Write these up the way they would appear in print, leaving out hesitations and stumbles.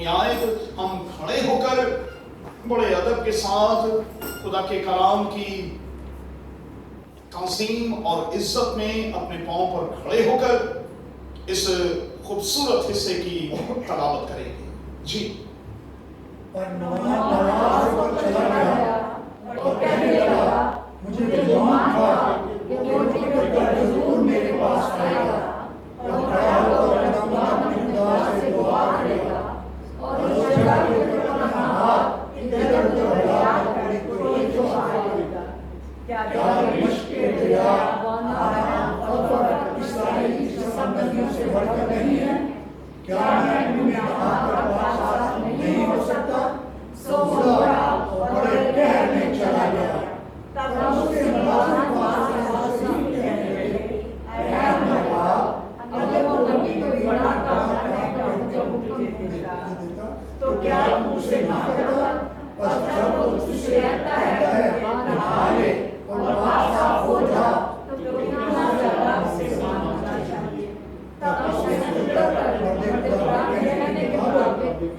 नहायत हम खड़े होकर बड़े अदब के साथ खुदा के कलाम की ताज़ीम और इज्जत में अपने पांव पर खड़े होकर इस खूबसूरत हिस्से की तलावत करेंगे। जी। और नमाज पर चला गया और कहने लगा, मुझे गुमान था कि वो टिकट जरूर मेरे पास आएगा और खड़ा होकर अपने खुदा से दुआ करेगा और उस जगह के ऊपर अपना हाथ इधर उधर हिलाकर कोई तो आएगा। क्या दमिश्क के दरिया और इस्राएल की समंदरियों से बढ़कर नहीं है? क्या मैं उनमें नहाकर पास नहीं हो सकता? सो मुड़ा और बड़े कहर में चला गया। तब उसके मुलाजिम वहाँ से कहने लगे, ऐ अपने बाप, अगर वो कभी कोई बड़ा काम करता जो मुझे देता, तो क्या तुम उसे ना करता? बस जब वो तुझसे कहता है नहा ले और नमाज साफ हो जा, तो कितना ज्यादा उसे मानना चाहिए। तब उसने सुंदर कहने के बाद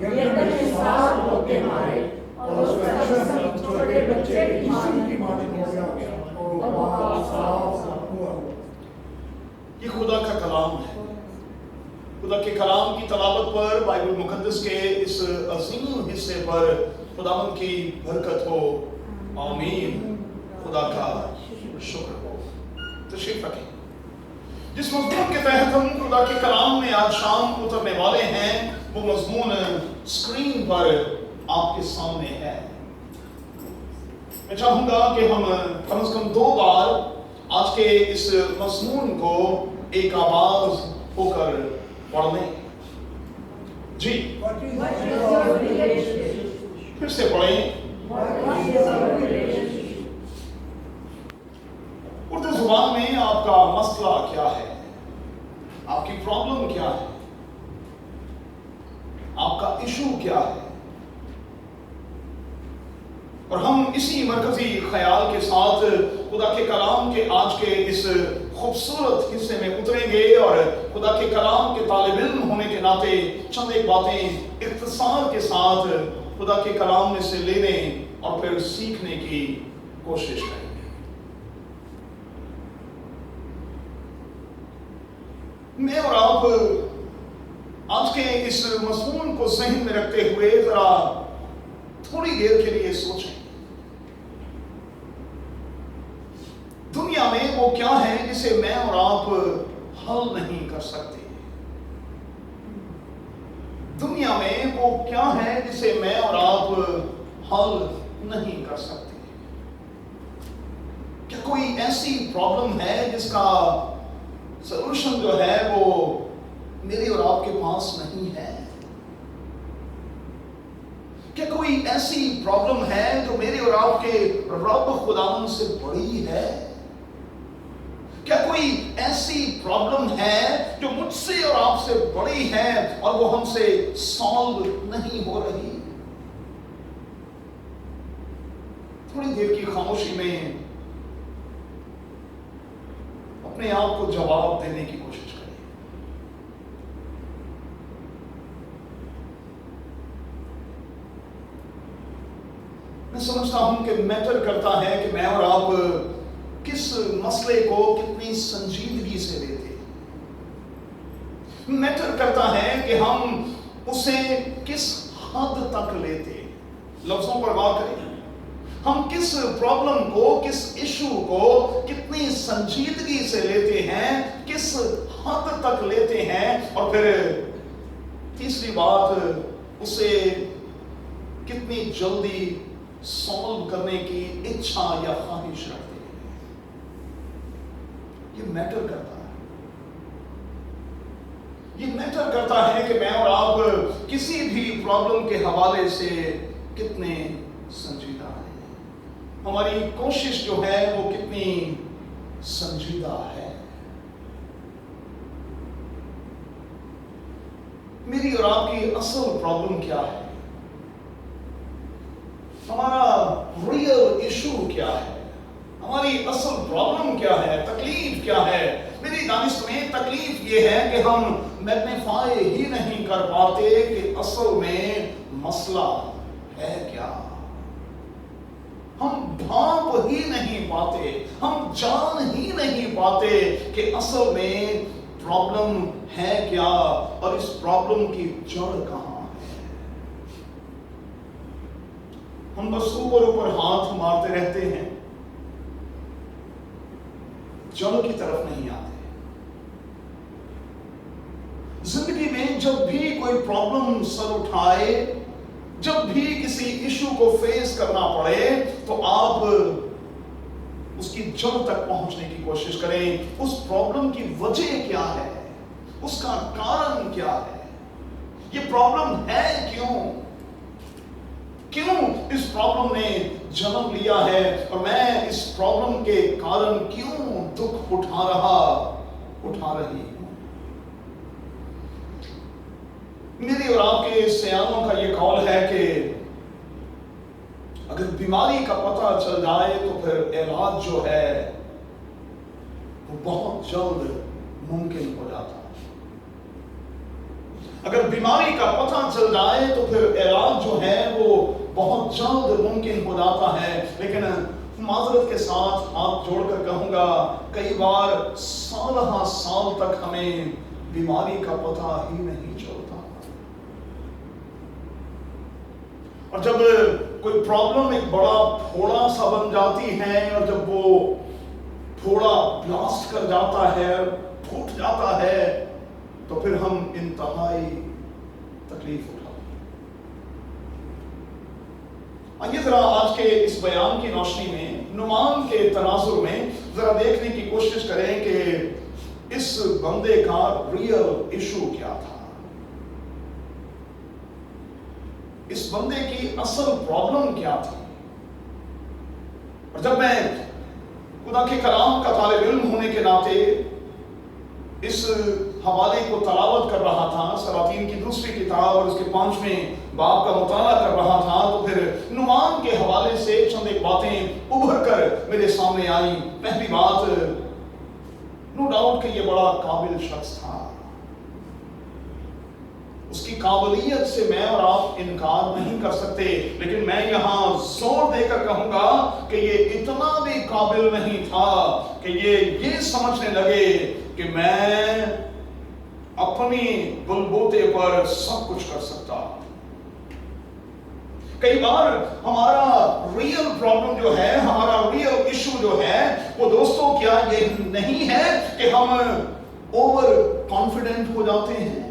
यरदन के 7 धोखे मारे और उसका जिस्म छोटे बच्चे की मानी हो गया और वहाँ साफ हुआ। ये खुदा का कलाम है। खुदा के कलाम की तलावत पर, बाइबल मुकद्दस के इस अजीम हिस्से पर खुदावंद की बरकत हो। आमीन। खुदा का शुक्र हो। तशरीफ रखें। जिस मजमून के तहत हम खुदा के कलाम में आज शाम उतरने वाले हैं, वो मजमून स्क्रीन पर आपके सामने है। मैं चाहूंगा कि हम कम से कम 2 बार आज के इस मजमून को एक आवाज होकर पढ़ लें। जी। फिर से पढ़ें। उर्दू जुबान में आपका मसला क्या है, आपकी प्रॉब्लम क्या है, आपका इशू क्या है, और हम इसी मरकजी ख्याल के साथ खुदा के कलाम के आज के इस खूबसूरत हिस्से में उतरेंगे और खुदा के कलाम के तालिब इल्म होने के नाते चंद एक बातें इख्तिसार के साथ खुदा के कलाम में से लेने और फिर सीखने की कोशिश करेंगे। मैं और आप आज के इस मज़मून को ज़हन में रखते हुए जरा थोड़ी देर के लिए सोचें, दुनिया में वो क्या है जिसे मैं और आप हल नहीं कर सकते? दुनिया में वो क्या है जिसे मैं और आप हल नहीं कर सकते? क्या कोई ऐसी प्रॉब्लम है जिसका सॉल्यूशन जो है वो मेरे और आपके पास नहीं है? क्या कोई ऐसी प्रॉब्लम है जो मेरे और आपके रब खुदावन से बड़ी है? क्या कोई ऐसी प्रॉब्लम है जो मुझसे और आपसे बड़ी है और वो हमसे सॉल्व नहीं हो रही? थोड़ी देर की खामोशी में अपने आप को जवाब देने की कोशिश करें। मैं समझता हूं कि मैटर करता है कि मैं और आप किस मसले को कितनी संजीदगी से लेते हैं। मैटर करता है कि हम उसे किस हद तक लेते हैं। लफ्जों पर गौर करें, हम किस प्रॉब्लम को, किस इशू को कितनी संजीदगी से लेते हैं, किस हद तक लेते हैं, और फिर तीसरी बात, उसे कितनी जल्दी सॉल्व करने की इच्छा या ख्वाहिश रखते हैं। ये मैटर करता है। ये मैटर करता है कि मैं और आप किसी भी प्रॉब्लम के हवाले से कितने संजीदा हैं। हमारी कोशिश जो है वो कितनी संजीदा है। मेरी और आपकी असल प्रॉब्लम क्या है? हमारा रियल इशू क्या है? हमारी असल प्रॉब्लम क्या है? तकलीफ क्या है? मेरी दानिश में तकलीफ ये है कि हम मैग्नीफाई ही नहीं कर पाते कि असल में مسئلہ ہے کیا؟ ہم بھانپ ہی نہیں پاتے، ہم جان ہی نہیں پاتے کہ اصل میں پرابلم ہے کیا اور اس پرابلم کی جڑ کہاں ہے۔ ہم بس اوپر ہاتھ مارتے رہتے ہیں، جڑ کی طرف نہیں آتے۔ زندگی میں جب بھی کوئی پرابلم سر اٹھائے، جب بھی کسی ایشو کو فیس کرنا پڑے، تو آپ اس کی جڑ تک پہنچنے کی کوشش کریں۔ اس پرابلم کی وجہ کیا ہے، اس کا کارن کیا ہے، یہ پرابلم ہے کیوں اس پرابلم نے جنم لیا ہے، اور میں اس پرابلم کے کارن کیوں دکھ اٹھا رہی ہوں۔ میری اور آپ کے سیانوں کا یہ قول ہے کہ اگر بیماری کا پتہ چل جائے تو پھر علاج جو ہے وہ بہت جلد ممکن ہو جاتا ہے۔ اگر بیماری کا پتہ چل جائے تو پھر علاج جو ہے وہ بہت جلد ممکن ہو جاتا ہے، لیکن معذرت کے ساتھ ہاتھ جوڑ کر کہوں گا، کئی بار سال تک ہمیں بیماری کا پتہ ہی نہیں چلتا، اور جب کوئی پرابلم ایک بڑا پھوڑا سا بن جاتی ہے، اور جب وہ پھوڑا بلاسٹ کر جاتا ہے، پھوٹ جاتا ہے، تو پھر ہم انتہائی تکلیف اٹھاتے ہیں۔ آئیے ذرا آج کے اس بیان کی روشنی میں، نعمان کے تناظر میں ذرا دیکھنے کی کوشش کریں کہ اس بندے کا ریئل ایشو کیا تھا، اس بندے کی اصل پرابلم کیا تھی۔ اور جب میں خدا کے کلام کا طالب علم ہونے کے ناطے اس حوالے کو تلاوت کر رہا تھا، سلاطین کی دوسری کتاب اور اس کے 5ویں باب کا مطالعہ کر رہا تھا، تو پھر نعمان کے حوالے سے چند ایک باتیں ابھر کر میرے سامنے آئیں۔ پہلی بات، نو ڈاؤٹ کہ یہ بڑا قابل شخص تھا، اس کی قابلیت سے میں اور آپ انکار نہیں کر سکتے، لیکن میں یہاں زور دے کر کہوں گا کہ یہ اتنا بھی قابل نہیں تھا کہ یہ سمجھنے لگے کہ میں اپنی بلبوتے پر سب کچھ کر سکتا۔ کئی بار ہمارا ریئل پرابلم جو ہے، ہمارا ریئل ایشو جو ہے، وہ دوستوں کیا یہ نہیں ہے کہ ہم اوور کانفیڈنٹ ہو جاتے ہیں،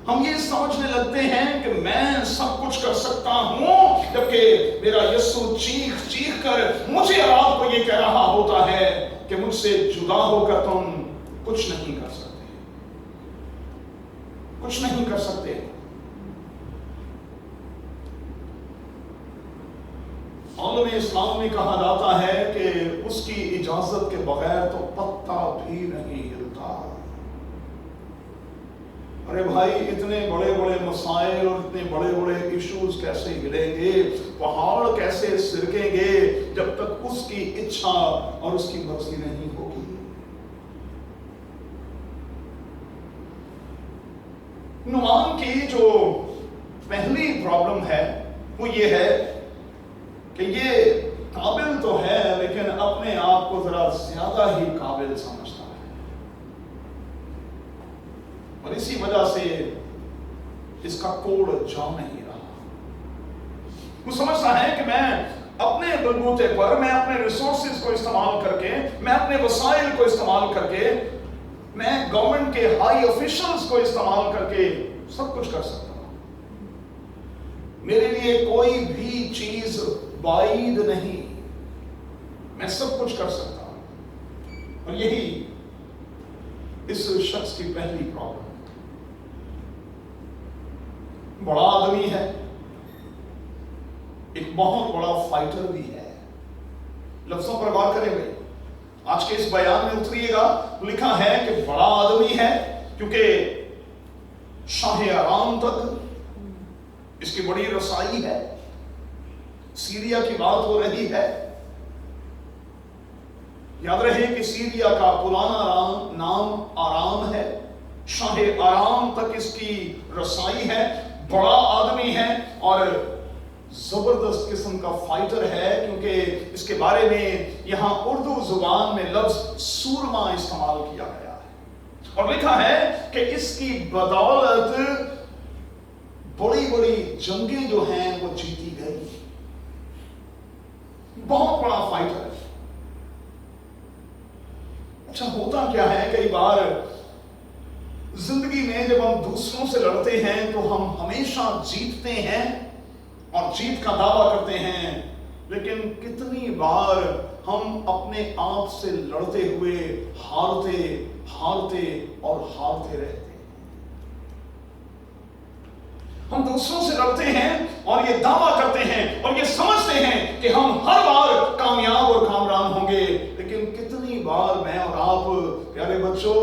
ہم یہ سمجھنے لگتے ہیں کہ میں سب کچھ کر سکتا ہوں، جبکہ میرا یسوع چیخ چیخ کر مجھے اور آپ کو یہ کہہ رہا ہوتا ہے کہ مجھ سے جدا ہو کر تم کچھ نہیں کر سکتے، کچھ نہیں کر سکتے۔ عالم اسلام میں کہا جاتا ہے کہ اس کی اجازت کے بغیر تو پتا بھی نہیں ہلتا۔ ارے بھائی، اتنے بڑے بڑے مسائل اور اتنے بڑے بڑے ایشوز کیسے ہلیں گے، پہاڑ کیسے سرکیں گے جب تک اس کی اچھا اور اس کی مرضی نہیں ہوگی۔ نعمان کی جو پہلی پرابلم ہے وہ یہ ہے کہ یہ قابل تو ہے، لیکن اپنے آپ کو ذرا زیادہ ہی قابل سمجھتا ہے، اور اسی وجہ سے اس کا کوڑ جا نہیں رہا۔ وہ سمجھتا ہے کہ میں اپنے بلبوتے پر، میں اپنے ریسورسز کو استعمال کر کے، میں اپنے وسائل کو استعمال کر کے، میں گورنمنٹ کے ہائی آفیشلز کو استعمال کر کے سب کچھ کر سکتا ہوں، میرے لیے کوئی بھی چیز بعید نہیں، میں سب کچھ کر سکتا ہوں۔ اور یہی اس شخص کی پہلی پرابلم۔ بڑا آدمی ہے، ایک بہت بڑا فائٹر بھی ہے۔ لفظوں پر غور کریں گے، آج کے اس بیان میں اتریے گا، لکھا ہے کہ بڑا آدمی ہے، کیونکہ شاہ ارام تک اس کی بڑی رسائی ہے، سیریا کی بات ہو رہی ہے۔ یاد رہے کہ سیریا کا پرانا نام آرام ہے، शाह आराम तक इसकी रसाई है, बड़ा आदमी है और जबरदस्त किस्म का फाइटर है, क्योंकि इसके बारे में यहाँ उर्दू जुबान में लफ्ज सूरमा इस्तेमाल किया गया है और लिखा है कि इसकी बदौलत बड़ी बड़ी जंगें जो हैं वो जीती गई। बहुत बड़ा फाइटर है। अच्छा, होता क्या है, कई बार जिंदगी में जब हम दूसरों से लड़ते हैं तो हम हमेशा जीतते हैं और जीत का दावा करते हैं, लेकिन कितनी बार हम अपने आप से लड़ते हुए हारते हारते और हारते रहते हैं। हम दूसरों से लड़ते हैं और ये दावा करते हैं और ये समझते हैं कि हम हर बार कामयाब और कामरान होंगे, लेकिन कितनी बार मैं और आप प्यारे बच्चों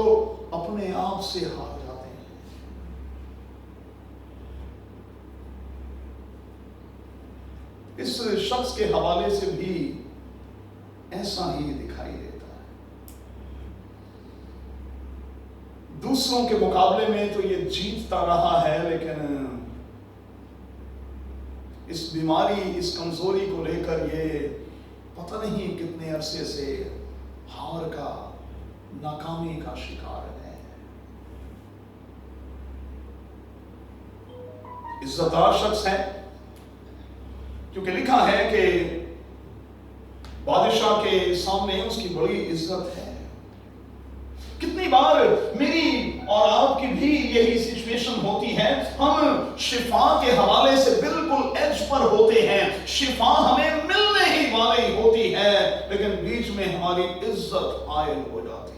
अपने आप से हार जाते हैं। इस शख्स के हवाले से भी ऐसा ही दिखाई देता है। दूसरों के मुकाबले में तो ये जीतता रहा है, लेकिन इस बीमारी, इस कमजोरी को लेकर ये पता नहीं कितने अरसे से हार का, नाकामी का शिकार है। इज्जतदार शख्स है, क्योंकि लिखा है कि बादशाह के सामने उसकी बड़ी इज्जत है। कितनी बार मेरी और आपकी भी यही सिचुएशन होती है, हम शिफा के हवाले से बिल्कुल एज पर होते हैं, शिफा हमें मिलने ही वाली होती है, लेकिन बीच में हमारी इज्जत आयल हो जाती है।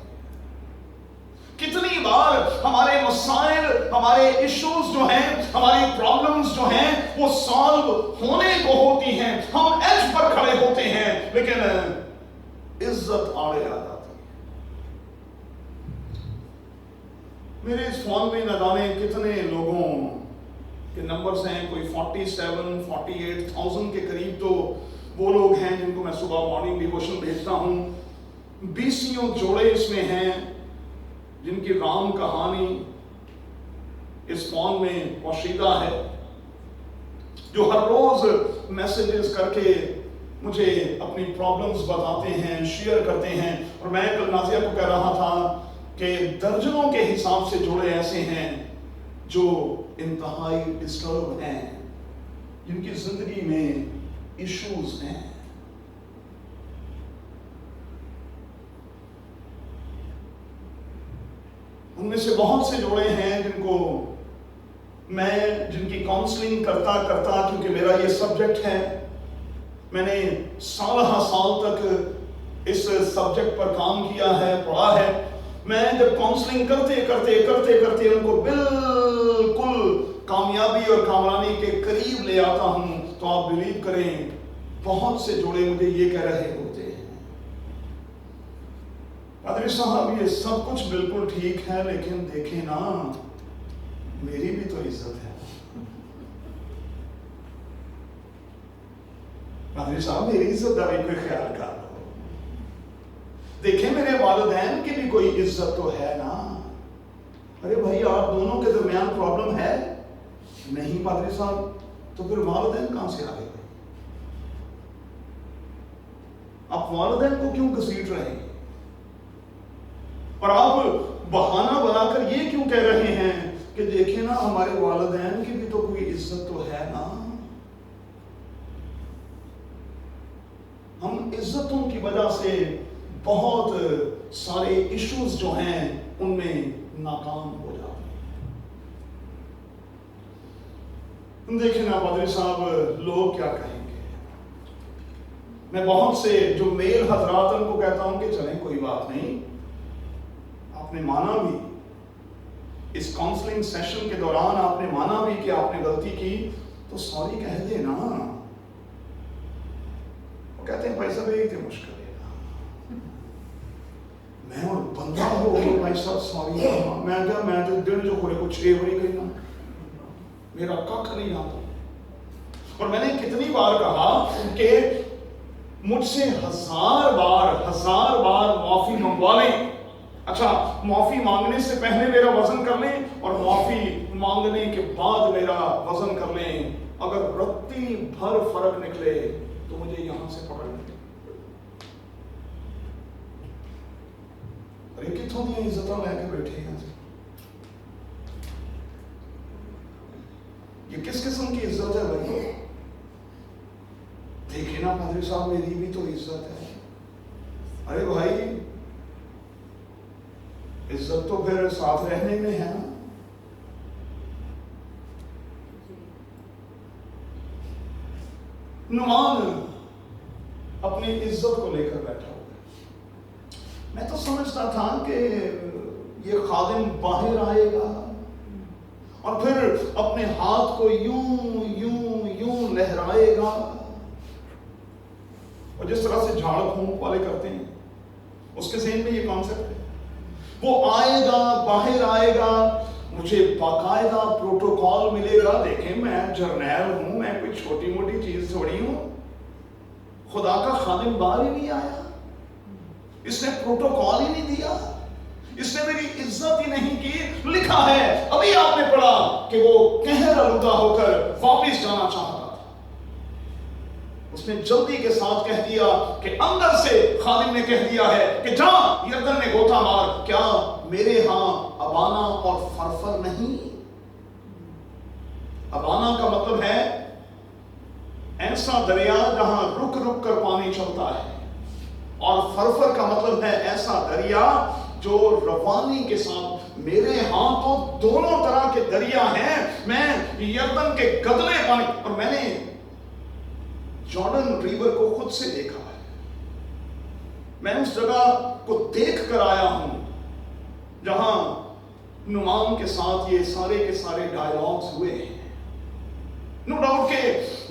कितनी बार हमारे मसाइल, हमारे इश्यूज जो हैं, हमारी प्रॉब्लम्स जो हैं, वो सॉल्व होने को होती हैं, हम एज पर खड़े होते हैं, लेकिन इज्जत आड़े आ जाती है। मेरे इस फोन में न जाने कितने लोगों के नंबर्स हैं, कोई 47-48,000 के करीब तो वो लोग हैं जिनको मैं सुबह मॉर्निंग डिवोशन भेजता हूँ। 20 जोड़े इसमें हैं जिनकी राम कहानी इस फोन में पोशीदा है, जो हर रोज मैसेजेस करके मुझे अपनी प्रॉब्लम्स बताते हैं, शेयर करते हैं। और मैं कल नाजिया को कह रहा था कि दर्जनों के हिसाब से जोड़े ऐसे हैं जो इंतहाई डिस्टर्ब हैं, जिनकी जिंदगी में इश्यूज हैं। उनमें से बहुत से जोड़े हैं जिनको मैं, जिनकी काउंसलिंग करता करता, क्योंकि मेरा ये सब्जेक्ट है, मैंने साल तक इस सब्जेक्ट पर काम किया है, पढ़ा है। मैं जब काउंसलिंग करते करते उनको बिल्कुल कामयाबी और कामरानी के करीब ले आता हूं, तो आप बिलीव करें, बहुत से जोड़े मुझे ये कह रहे होते हैं, पादरी साहब ये सब कुछ बिल्कुल ठीक है, लेकिन देखें ना, मेरी भी तो इज्जत है। पादरी साहब मेरी इज्जत का भी कोई ख्याल कर, देखें मेरे वालिदैन की भी कोई इज्जत तो है ना। अरे भाई, आप दोनों के दरमियान प्रॉब्लम है नहीं पादरी साहब, तो फिर वालिदैन कहां से आ गए? आप वालिदैन को क्यों घसीट रहे हैं? और आप बहाना बनाकर ये क्यों कह रहे हैं कि देखें ना, हमारे वालिदैन की भी तो कोई इज्जत तो है ना। हम इज्जतों की वजह से बहुत सारे इश्यूज जो हैं उनमें नाकाम हो जाते हैं। देखें ना पादरी साहब, लोग क्या कहेंगे। मैं बहुत से जो मेल हजरात उनको कहता हूं कि चलें कोई बात नहीं, आपने माना भी, इस काउंसलिंग सेशन के दौरान आपने माना भी कि आपने गलती की, तो सॉरी कह दे ना। वो कहते हैं भाई साहब यही तो मुश्किल है, मैं और बंदा हो भाई साहब सॉरी। मैं तो दिन जो कोई कुछ 6 बड़ी कहना, मेरा कख नहीं आता। और मैंने कितनी बार कहा कि मुझसे 1000 बार माफी मंगवा लें, अच्छा, माफी मांगने से पहले मेरा वजन कर लें और माफी मांगने के बाद मेरा वजन कर लें। अगर रत्ती भर फर्क निकले तो मुझे यहां से पकड़ लें। अरे कितों दी इज्जत लैके बैठे हैं। ये किस किस्म की इज्जत है भाई? देखिए ना पादरी साहब, मेरी भी तो इज्जत है। अरे भाई, इज्जत तो फिर साथ रहने में है ना। नुमान अपनी इज्जत को लेकर बैठा हुआ। मैं तो समझता था कि ये खादिम बाहर आएगा और फिर अपने हाथ को यूं यूं यूं लहराएगा, और जिस तरह से झाड़ फूंक वाले करते हैं, उसके ज़हन में ये कॉन्सेप्ट है। वो आएगा, बाहर आएगा, मुझे बाकायदा प्रोटोकॉल मिलेगा। देखें, मैं जर्नैल हूं, मैं कोई छोटी मोटी चीज थोड़ी हूं। खुदा का खादिम बाहर ही नहीं आया, इसने प्रोटोकॉल ही नहीं दिया, इसने मेरी इज्जत ही नहीं की। लिखा है, अभी आपने पढ़ा कि वो कहर आलूदा होकर वापस जाना चाहता था। उसने जल्दी के साथ कह दिया कि अंदर से खादिम ने कह दिया है कि जा यरदन में गोता मार। क्या मेरे यहां अबाना और फरफर नहीं? अबाना का मतलब है ऐसा दरिया जहां रुक रुक कर पानी चलता है, और फरफर का मतलब है ऐसा दरिया जो रवानी के साथ। मेरे यहां तो दोनों तरह के दरिया हैं। मैं यरदन के गदले पानी, और मैंने जॉर्डन रिवर को खुद से देखा है। मैं उस जगह को देख कर आया हूं जहां नुमान के साथ ये सारे के सारे डायलॉग्स हुए हैं। नो डाउट के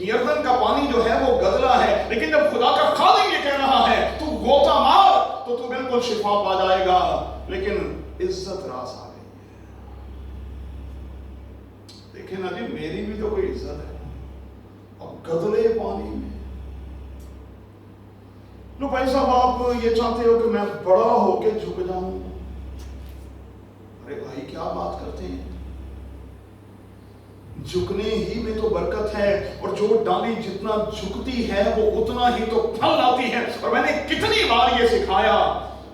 यरदन का पानी जो है वो गदला है, लेकिन जब खुदा का खादिम ये कह रहा है तू गोता मार, तो तू बिल्कुल शिफा पा जाएगा। लेकिन इज्जत रास आ गई है। देखें ना जी, मेरी भी तो कोई इज्जत है, और गदले पानी में। लो भाई साहब, आप ये चाहते हो कि मैं बड़ा होके झुक जाऊं? अरे भाई, क्या बात करते हैं? झुकने ही में तो बरकत है, और जो डाली जितना झुकती है वो उतना ही तो फल लाती है। और मैंने कितनी बार ये सिखाया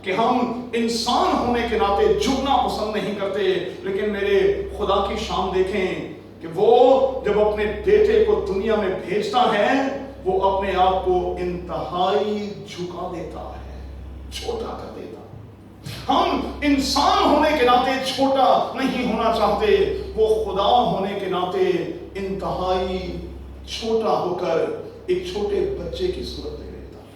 कि हम इंसान होने के नाते झुकना पसंद नहीं करते, लेकिन मेरे खुदा की शान देखें कि वो जब अपने बेटे को दुनिया में भेजता है, वो अपने आप को इंतहाई झुका देता है, छोटा कर देता है। हम इंसान होने के नाते छोटा नहीं होना चाहते, वो खुदा होने के नाते इंतहाई छोटा होकर एक छोटे बच्चे की सूरत ले लेता है।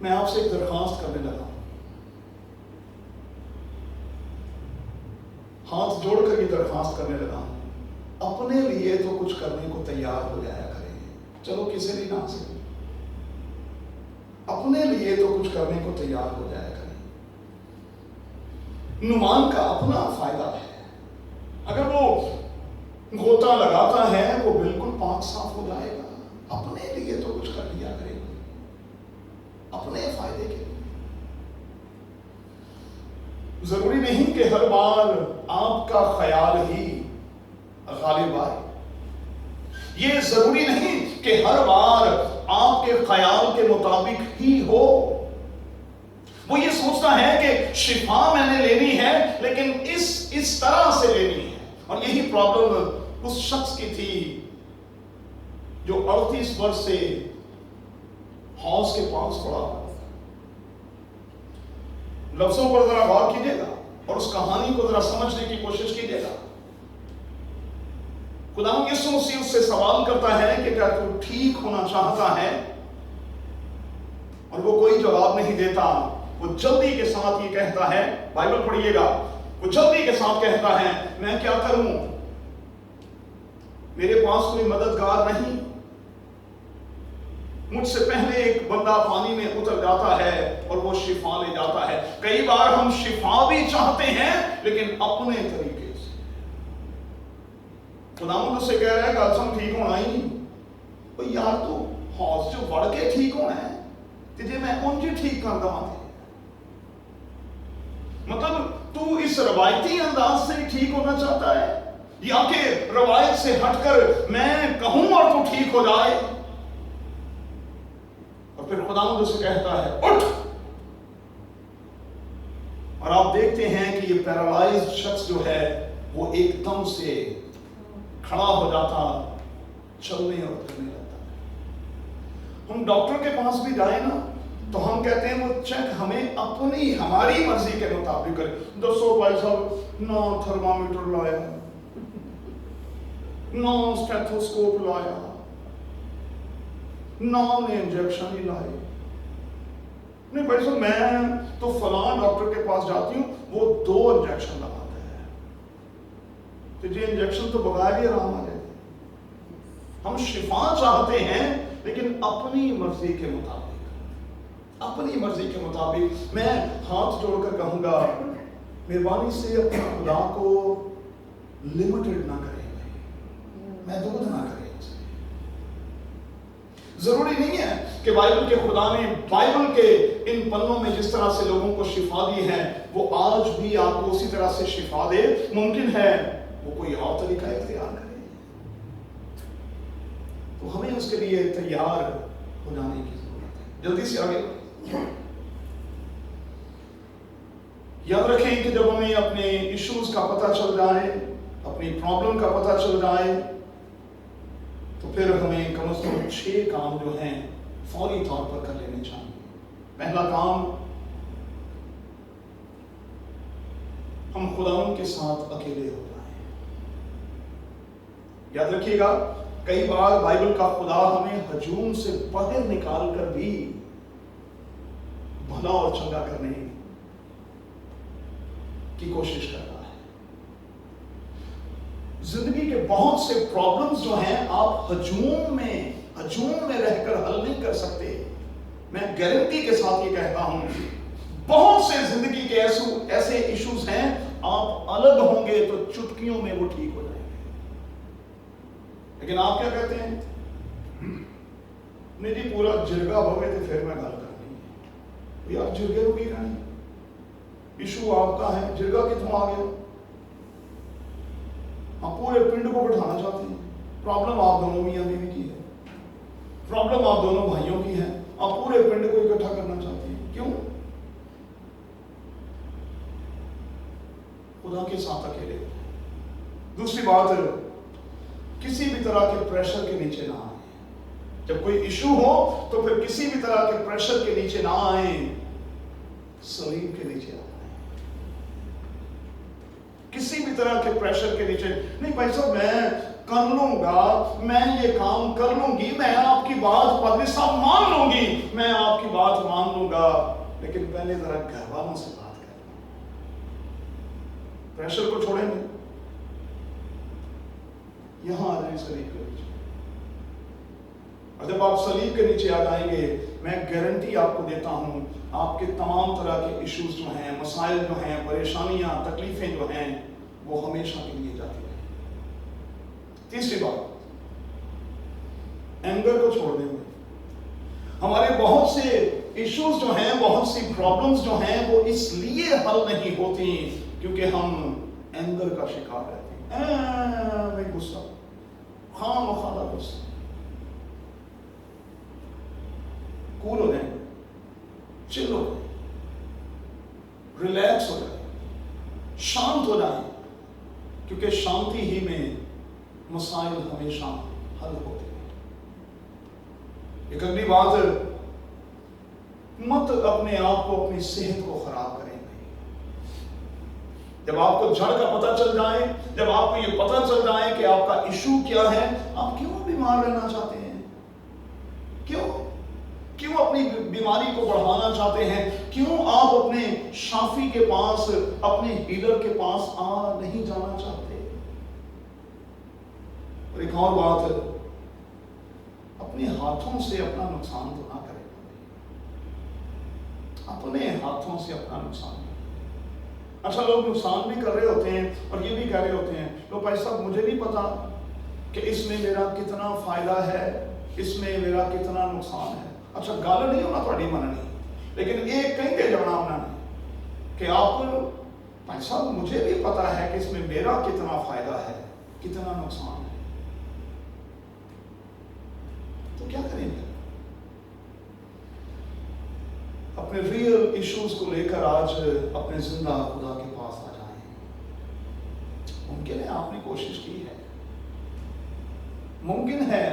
मैं आपसे एक दरखास्त करने लगा, हाथ जोड़कर ये दरखास्त करने लगा, अपने लिए तो कुछ करने को तैयार हो जाया करें। चलो किसी भी ना से, अपने लिए तो कुछ करने को तैयार हो जाया करें। नुमान का अपना फायदा है। अगर वो गोता लगाता है वो बिल्कुल पाक साफ हो जाएगा। अपने लिए तो कुछ कर लिया करें, अपने फायदे के लिए। जरूरी नहीं कि हर बार आपका ख्याल ही गालिब आए। ये जरूरी नहीं कि हर बार आपके ख्याल के मुताबिक ही हो। वो ये सोचता है कि शिफा मैंने लेनी है, लेकिन इस तरह से लेनी है। और यही प्रॉब्लम उस शख्स की थी जो 38 वर्ष से हौज के पास पड़ा। लफ्जों पर जरा गौर कीजिएगा और उस कहानी को जरा समझने की कोशिश कीजिएगा। खुदावंद यीशु मसीह उससे सवाल करता है कि क्या तू ठीक होना चाहता है? और वो कोई जवाब नहीं देता। वो जल्दी के साथ ये कहता है, बाइबल पढ़िएगा, वो जल्दी के साथ कहता है, मैं क्या करूं? मेरे पास कोई मददगार नहीं। मुझसे पहले एक बंदा पानी में उतर जाता है और वो शिफा ले जाता है। कई बार हम शिफा भी चाहते हैं, लेकिन अपने तरीके से। खुदावंद उससे कह रहा है कि ठीक होना ही नहीं। तो यार, तू ہاں جو وڑ کے ٹھیک ہونا ہے کہ جی میں ان کی ٹھیک کر دوں مطلب تو اس روایتی انداز سے ٹھیک ہونا چاہتا ہے یا کہ روایت سے ہٹ کر میں کہوں اور تو ٹھیک ہو جائے؟ اور پھر خداوند اسے کہتا ہے اٹھ، اور آپ دیکھتے ہیں کہ یہ پیرالائزڈ شخص جو ہے وہ ایک دم سے کھڑا ہو جاتا، چلنے اور پھرنے لگتا۔ ہم ڈاکٹر کے پاس بھی جائیں نا تو ہم کہتے ہیں وہ چیک ہمیں ہماری مرضی کے مطابق کرے۔ دسو بھائی صاحب نہ تھرمامیٹر لایا، نہ اسٹیتھوسکوپ لایا، نہ نے انجیکشن ہی لائے۔ نہیں بھائی صاحب میں تو فلاں ڈاکٹر کے پاس جاتی ہوں، وہ 2 انجیکشن لگاتا ہے، تو یہ انجیکشن تو بغیر ہی آرام آ جائے۔ ہم شفا چاہتے ہیں لیکن اپنی مرضی کے مطابق، اپنی مرضی کے مطابق۔ میں ہاتھ جوڑ کر کہوں گا مہربانی سے اپنے خدا کو لمیٹڈ نہ کریں، محدود نہ کریں۔ ضروری نہیں ہے کہ بائبل کے خدا نے بائبل کے ان پنوں میں جس طرح سے لوگوں کو شفا دی ہے وہ آج بھی آپ کو اسی طرح سے شفا دے۔ ممکن ہے وہ کوئی اور طریقہ اختیار کرے، تو ہمیں اس کے لیے تیار ہو جانے کی ضرورت ہے۔ جلدی سے آگے یاد رکھیں کہ جب ہمیں اپنے ایشوز کا پتہ چل جائے، اپنی پرابلم کا پتہ چل جائے، تو پھر ہمیں کم از کم 6 کام جو ہیں فوری طور پر کر لینے چاہیے۔ پہلا کام، ہم خداوند کے ساتھ اکیلے ہو جائیں۔ یاد رکھیے گا کئی بار بائبل کا خدا ہمیں ہجوم سے باہر نکال کر بھی بھلا اور چنگا کرنے کی کوشش کر رہا ہے۔ زندگی کے بہت سے پرابلمز جو ہیں آپ ہجوم میں رہ کر حل نہیں کر سکتے۔ میں گارنٹی کے ساتھ یہ کہتا ہوں بہت سے زندگی کے ایسے ایشوز ہیں آپ الگ ہوں گے تو چٹکیوں میں وہ ٹھیک ہو جائیں گے، لیکن آپ کیا کہتے ہیں؟ نہیں جی پورا جرگا بھوے تو پھر میں گل کرنی ہے۔ آپ جرگے کو کی رہے ہیں، ایشو آپ کا ہے، جرگا کتوں آ گیا؟ آپ پورے پنڈ کو بٹھانا چاہتے ہیں۔ پرابلم آپ دونوں میاں بیوی کی ہے، پرابلم آپ دونوں بھائیوں کی ہے، آپ پورے پنڈ کو اکٹھا کرنا چاہتے ہیں۔ کیوں؟ خدا کے ساتھ اکیلے۔ دوسری بات، کسی بھی طرح کے پریشر کے نیچے نہ آئیں۔ جب کوئی ایشو ہو تو پھر کسی بھی طرح کے پریشر کے نیچے نہ آئیں، صلیب کے نیچے آئیں۔ کسی بھی طرح کے پریشر کے نیچے نہیں، بھائی صاحب میں کر لوں گا، میں یہ کام کر لوں گی، میں آپ کی بات پادری صاحب مان لوں گی، میں آپ کی بات مان لوں گا، لیکن پہلے ذرا گھر والوں سے بات کر لوں۔ پریشر کو چھوڑیں گے، یہاں آ جائیں صلیب کے نیچے، اور جب آپ صلیب کے نیچے آ جائیں گے میں گارنٹی آپ کو دیتا ہوں آپ کے تمام طرح کے ایشوز جو ہیں، مسائل جو ہیں، پریشانیاں، تکلیفیں جو ہیں وہ ہمیشہ کے لیے جاتی ہیں۔ تیسری بات، اینگر کو چھوڑ دیں گے۔ ہمارے بہت سے ایشوز جو ہیں، بہت سی پرابلمز جو ہیں وہ اس لیے حل نہیں ہوتی کیونکہ ہم اینگر کا شکار رہتے ہیں۔ میں غصہ، خام مخالہ غصہ۔ کول ہو جائیں، چل ہو جائیں، ریلیکس ہو جائیں، شانت ہو جائیں، کیونکہ شانتی ہی میں مسائل ہمیشہ حل ہوتے ہیں۔ ایک اگلی بات، مت اپنے آپ کو، اپنی صحت کو خراب کریں۔ جب آپ کو جڑ کا پتہ چل جائے، جب آپ کو یہ پتہ چل جائے کہ آپ کا ایشو کیا ہے، آپ کیوں بیمار رہنا چاہتے ہیں؟ کیوں اپنی بیماری کو بڑھانا چاہتے ہیں؟ کیوں آپ اپنے شافی کے پاس، اپنے ہیلر کے پاس نہیں جانا چاہتے؟ اور ایک اور بات، اپنے ہاتھوں سے اپنا نقصان تو نہ کریں، اپنے ہاتھوں سے اپنا نقصان۔ اچھا، لوگ نقصان بھی کر رہے ہوتے ہیں اور یہ بھی کہہ رہے ہوتے ہیں لوگ، بھائی صاحب مجھے نہیں پتا کہ اس میں میرا کتنا فائدہ ہے، इसमें मेरा कितना नुकसान है। अच्छा गल नहीं होना थोड़ी मननी, लेकिन ये कहते जाना उन्होंने कि आप भाई साहब मुझे भी पता है कि इसमें मेरा कितना फायदा है, कितना नुकसान है, तो क्या करेंगे? अपने रियल इश्यूज को लेकर आज अपने जिंदा खुदा के पास आ जाएं। मुमकिन है आपने कोशिश की है, मुमकिन है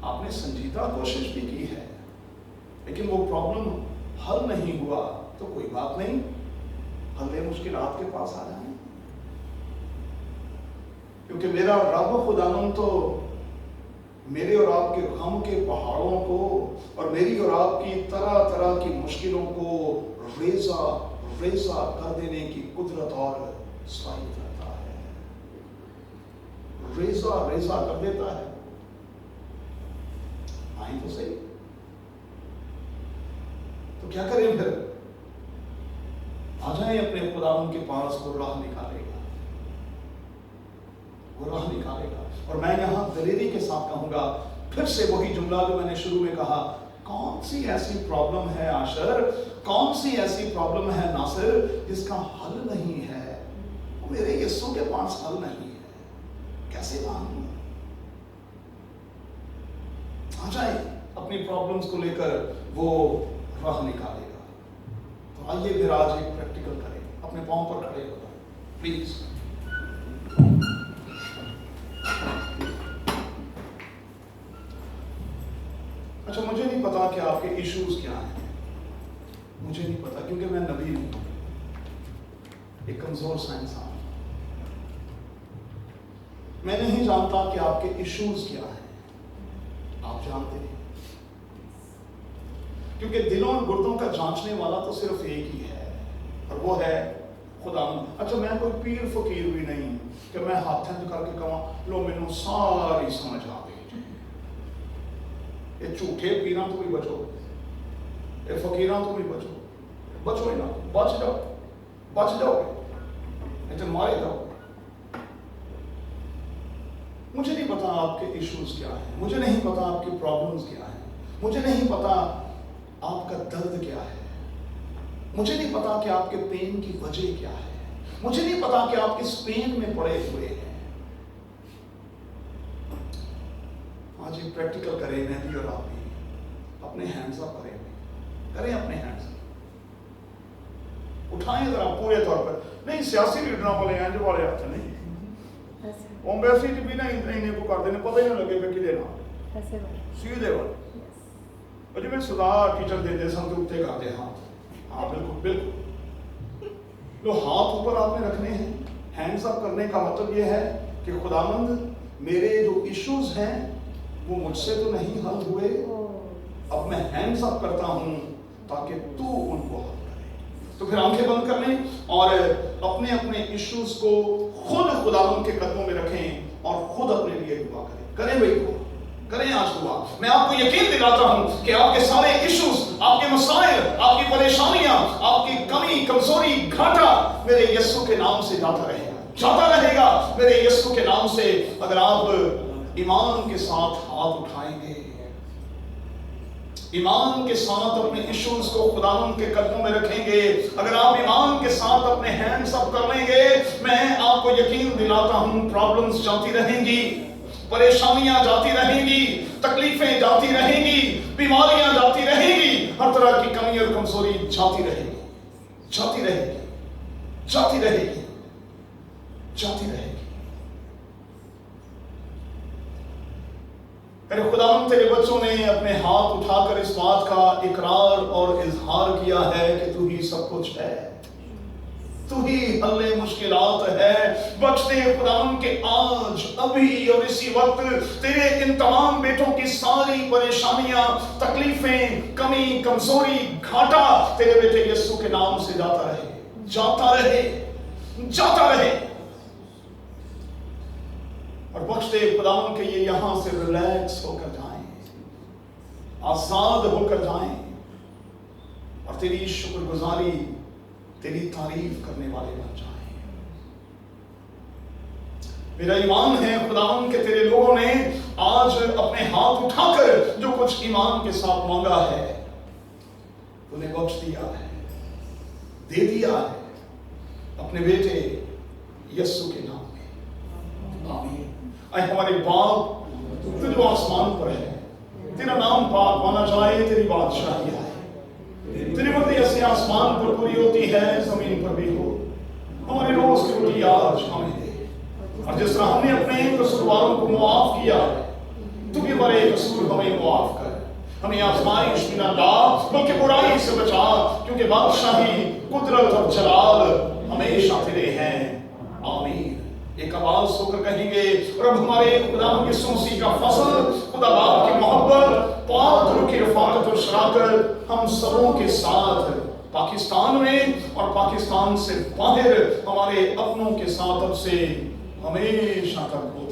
आपने संजीदा कोशिश भी की है, लेकिन वो प्रॉब्लम हल नहीं हुआ, तो कोई बात नहीं, हल्ले मुश्किलात के पास आ जाएं। क्योंकि मेरा रब खुदावन तो मेरे और आपके गम के पहाड़ों को और मेरी और आपकी तरह तरह की मुश्किलों को रेजा रेजा कर देने की कुदरत और सलाहियत रखता है। रेजा रेजा कर देता है। आई तो सही, तो क्या करें फिर? आ जाए अपने खुदावन के पास, वो राह निकालेगा, वो राह निकालेगा। और मैं यहां दलेरी के साथ कहूंगा फिर से वही जुमला जो मैंने शुरू में कहा, कौन सी ऐसी प्रॉब्लम है आशर, कौन सी ऐसी प्रॉब्लम है नासिर जिसका हल नहीं है? वो मेरे यीशु के पास हल नहीं है, कैसे मानूं? आ जाए अपनी प्रॉब्लम्स को लेकर, वो राह निकालेगा। तो आइए फिर आज एक प्रैक्टिकल करें, अपने पांव पर खड़े हो जाए प्लीज। अच्छा मुझे नहीं पता कि आपके इश्यूज क्या हैं, मुझे नहीं पता, क्योंकि मैं नबी हूं, एक कमजोर सा इंसान। मैं नहीं जानता कि आपके इश्यूज क्या हैं, आप जानते हैं, क्योंकि दिलों और गुर्दों का जांचने वाला तो सिर्फ एक ही है, और वो है खुदावंद। अच्छा मैं कोई पीर फकीर भी नहीं कि मैं हाथ करके कहूं लो मैनू सारी समझ आ गई। ये झूठे पीरां तो भी बचो, ये फकीरां तो भी बचो, बचो ही ना, बच जाओ, बच जाओगे नहीं तो मारे जाओगे। मुझे नहीं पता आपके इश्यूज क्या हैं, मुझे नहीं पता आपकी प्रॉब्लम्स क्या हैं, मुझे नहीं पता आपका दर्द क्या है, मुझे नहीं पता कि आपके पेन की वजह क्या है, मुझे नहीं पता कि आप किस पेन में पड़े हुए हैं। आज एक प्रैक्टिकल करें, मैं भी और आप भी, अपने हैंड्स अप करें अपने हैंड्स उठाएं जरा पूरे तौर पर, नहीं सियासी लीडरों वाले हैं जो वाले हाथ नहीं, एम्बेसी भी ना इन्हें को कर देने पता ही ना लगे कि देना सीधे वाले जिम्मे सरदार टीचर देते सन उत्ते करते हाथ। हाँ बिल्कुल बिल्कुल, तो हाथ ऊपर आपने रखने हैं। हैंड्स अप करने का मतलब यह है कि खुदावंद मेरे जो इश्यूज हैं वो मुझसे तो नहीं हल हुए, अब मैं हैंड्स अप करता हूं ताकि तू उनको हल करे। तो फिर आंखें बंद कर लें और अपने अपने इश्यूज को खुद खुदावंद के कदमों में रखें और खुद अपने लिए दुआ करें भाई दुआ करें आज दुआ। मैं आपको यकीन दिलाता हूं कि आपके सारे इश्यूज, आपके मसाइल, आपकी परेशानियां, आपकी कमी कमजोरी घाटा मेरे यीशु के नाम से जाता रहेगा मेरे यीशु के नाम से। अगर आप ईमान के साथ हाथ उठाएंगे, ईमान के साथ अपने इश्यूज को खुदावंद के कदमों में रखेंगे, अगर आप ईमान के साथ अपने हैंड्स अप कर लेंगे, मैं आपको यकीन दिलाता हूं प्रॉब्लम्स जाती रहेंगी, परेशानियां जाती रहेंगी, तकलीफें जाती रहेंगी, बीमारियां जाती रहेंगी, हर तरह की कमी और कमजोरी जाती रहेगी, जाती रहेगी, जाती रहेगी, जाती रहेगी। अरे खुदावंद तेरे बच्चों ने अपने हाथ उठाकर इस बात का इकरार और इजहार किया है कि तू ही सब कुछ है, तू ही हल्ले मुश्किलात है। बचते खुदावंद के आज अभी और इसी वक्त तेरे इन तमाम बेटों की सारी परेशानियां, तकलीफें, कमी कमजोरी घाटा तेरे बेटे यीशु के नाम से जाता रहे, जाता रहे, जाता रहे। और बख्शते खुदावंद के ये यहां से रिलैक्स होकर जाएं, आजाद होकर जाएं और तेरी शुक्रगुजारी, तेरी तारीफ करने वाले बन जाएं। मेरा ईमान है खुदावंद के तेरे लोगों ने آج اپنے ہاتھ اٹھا کر جو کچھ ایمان کے ساتھ مانگا ہے انہیں بخش دیا ہے، دے دیا ہے اپنے بیٹے یسوع کے نام میں، آمین۔ اے ہمارے باپ تو جو آسمان پر ہے، تیرا نام پاک مانا جائے، تیری بادشاہی آئے، تیری مرضی ایسی آسمان پر پوری ہوتی ہے زمین پر بھی ہو۔ ہمارے روز کی روٹی آج ہمیں دے، اور جس طرح ہم نے اپنے قصورواروں کو معاف کیا ہے تو بھی ہمارے قصور ہمیں معاف کر، ہمیں آزمائش میں نہ ڈال بلکہ برائی سے بچا، کیونکہ بادشاہی، قدرت اور جلال ہمیشہ تیرے ہیں، آمین۔ ایک آواز ہو کر کہیں گے، اور اب ہمارے خدا یسوع مسیح کا فضل، خدا باپ کی محبت، پاک روح کی رفاقت اور شراکت ہم سبوں کے ساتھ پاکستان میں اور پاکستان سے باہر ہمارے اپنوں کے ساتھ اب سے ہمیشہ تک ہو۔